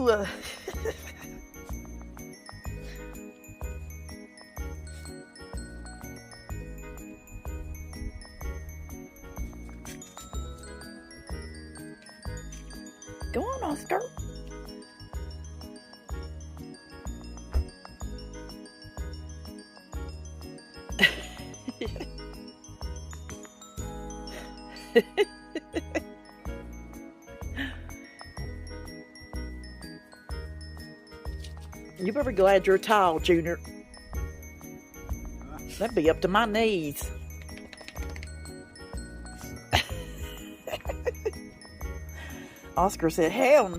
Ooh. Go on, Oscar. You better be glad you're tall, Junior. That'd be up to my knees. Oscar said, hell no.